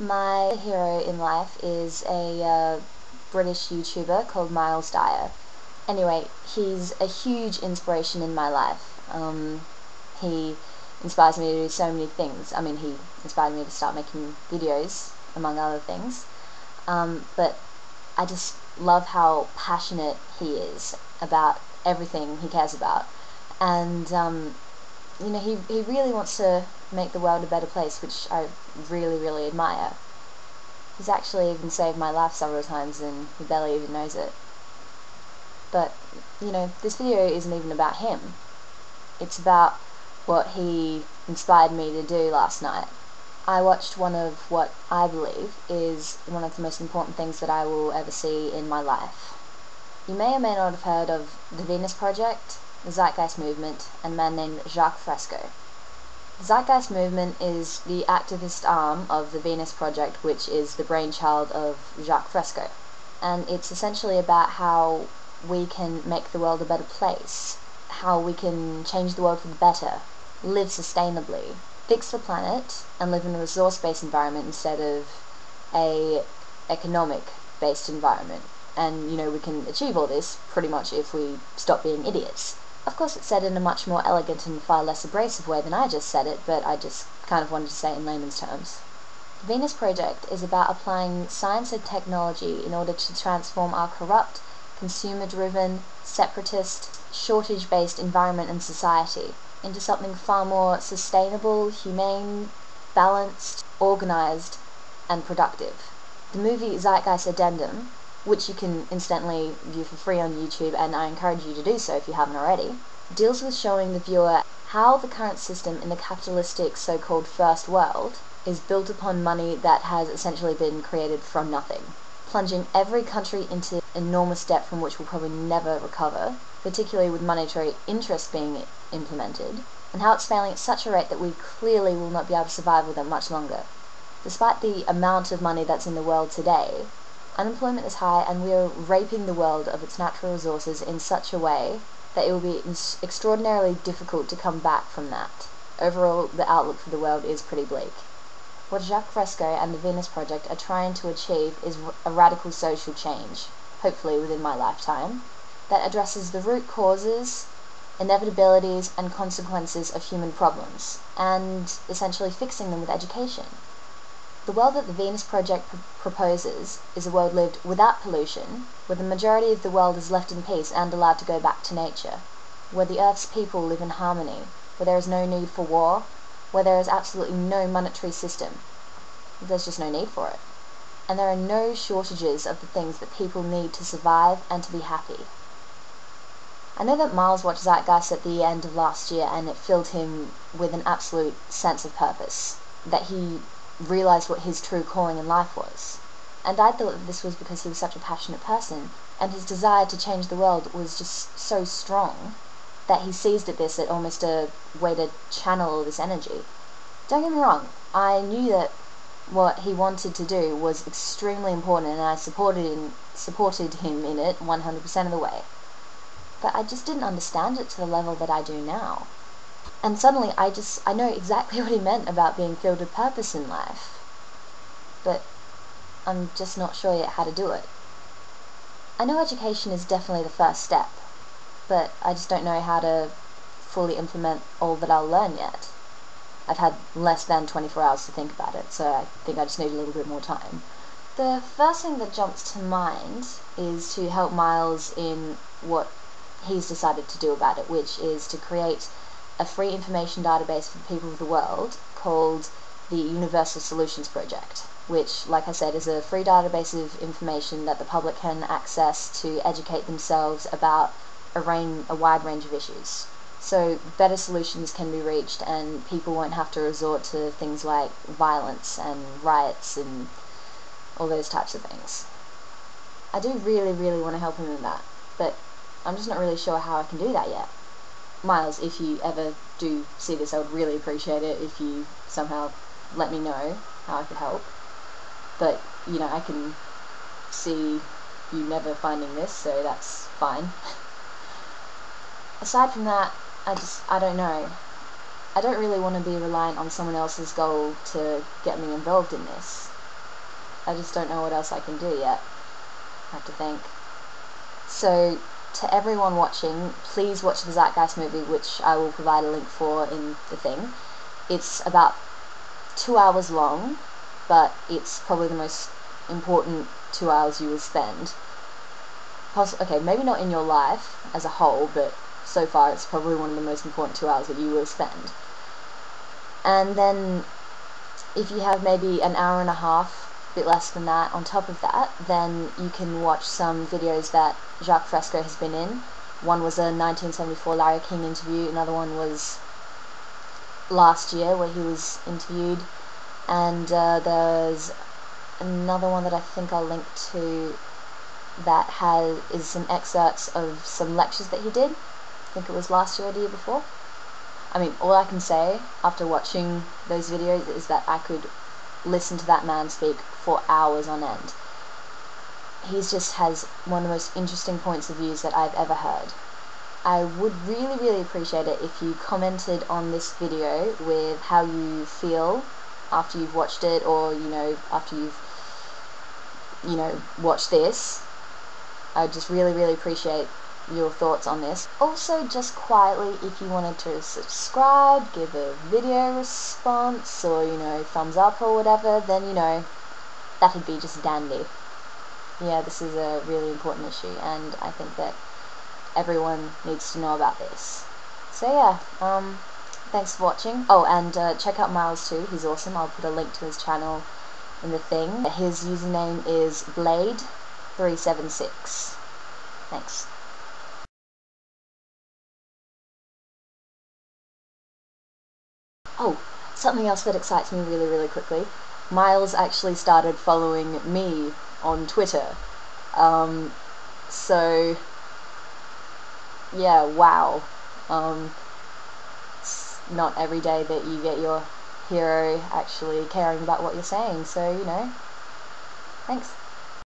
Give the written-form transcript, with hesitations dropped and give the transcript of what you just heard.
My hero in life is a British YouTuber called Miles Dyer. Anyway, he's a huge inspiration in my life. He inspires me to do so many things. I mean, he inspired me to start making videos, among other things. But I just love how passionate he is about everything he cares about. And, he really wants to make the world a better place, which I really, really admire. He's actually even saved my life several times and he barely even knows it. But, this video isn't even about him. It's about what he inspired me to do last night. I watched one of what I believe is one of the most important things that I will ever see in my life. You may or may not have heard of the Venus Project, the Zeitgeist Movement, and a man named Jacque Fresco. The Zeitgeist Movement is the activist arm of the Venus Project, which is the brainchild of Jacque Fresco. And it's essentially about how we can make the world a better place, how we can change the world for the better, live sustainably, fix the planet, and live in a resource-based environment instead of a economic-based environment. And, we can achieve all this pretty much if we stop being idiots. Of course, it's said in a much more elegant and far less abrasive way than I just said it, but I just kind of wanted to say it in layman's terms. The Venus Project is about applying science and technology in order to transform our corrupt, consumer-driven, separatist, shortage-based environment and society into something far more sustainable, humane, balanced, organized, and productive. The movie Zeitgeist Addendum, which you can instantly view for free on YouTube, and I encourage you to do so if you haven't already, deals with showing the viewer how the current system in the capitalistic so-called first world is built upon money that has essentially been created from nothing, plunging every country into enormous debt from which we'll probably never recover, particularly with monetary interest being implemented, and how it's failing at such a rate that we clearly will not be able to survive with it much longer. Despite the amount of money that's in the world today, unemployment is high and we are raping the world of its natural resources in such a way that it will be extraordinarily difficult to come back from that. Overall, the outlook for the world is pretty bleak. What Jacque Fresco and the Venus Project are trying to achieve is a radical social change, hopefully within my lifetime, that addresses the root causes, inevitabilities, and consequences of human problems, and essentially fixing them with education. The world that the Venus Project proposes is a world lived without pollution, where the majority of the world is left in peace and allowed to go back to nature, where the Earth's people live in harmony, where there is no need for war, where there is absolutely no monetary system. There's just no need for it. And there are no shortages of the things that people need to survive and to be happy. I know that Miles watched Zeitgeist at the end of last year and it filled him with an absolute sense of purpose, that he realised what his true calling in life was. And I thought that this was because he was such a passionate person, and his desire to change the world was just so strong that he seized at this as almost a way to channel all this energy. Don't get me wrong, I knew that what he wanted to do was extremely important and I supported him in it 100% of the way. But I just didn't understand it to the level that I do now. And suddenly I know exactly what he meant about being filled with purpose in life. But I'm just not sure yet how to do it. I know education is definitely the first step, but I just don't know how to fully implement all that I'll learn yet. I've had less than 24 hours to think about it, so I think I just need a little bit more time. The first thing that jumps to mind is to help Miles in what he's decided to do about it, which is to create a free information database for the people of the world called the Universal Solutions Project, which, like I said, is a free database of information that the public can access to educate themselves about a wide range of issues. So better solutions can be reached and people won't have to resort to things like violence and riots and all those types of things. I do really, really want to help him in that, but I'm just not really sure how I can do that yet. Miles, if you ever do see this, I would really appreciate it if you somehow let me know how I could help. But, I can see you never finding this, so that's fine. Aside from that, I don't know. I don't really want to be reliant on someone else's goal to get me involved in this. I just don't know what else I can do yet. I have to think. So, to everyone watching, please watch the Zeitgeist movie, which I will provide a link for in the thing. It's about 2 hours long, but it's probably the most important 2 hours you will spend. Okay, maybe not in your life as a whole, but so far it's probably one of the most important 2 hours that you will spend. And then, if you have maybe an hour and a half, a bit less than that, on top of that, then you can watch some videos that Jacque Fresco has been in. One was a 1974 Larry King interview, another one was last year where he was interviewed, and there's another one that I think I'll link to that is some excerpts of some lectures that he did. I think it was last year or the year before. I mean, all I can say after watching those videos is that I could listen to that man speak for hours on end. He just has one of the most interesting points of views that I've ever heard. I would really appreciate it if you commented on this video with how you feel after you've watched it, or, after you've, watched this. I would just really appreciate your thoughts on this. Also, just quietly, if you wanted to subscribe, give a video response, or, thumbs up or whatever, then, that'd be just dandy. Yeah, this is a really important issue, and I think that everyone needs to know about this. So yeah, thanks for watching. Oh, and check out Miles too, he's awesome. I'll put a link to his channel in the thing. His username is Blade376. Thanks. Oh, something else that excites me really quickly. Miles actually started following me on Twitter. So yeah, wow. It's not every day that you get your hero actually caring about what you're saying, so, thanks.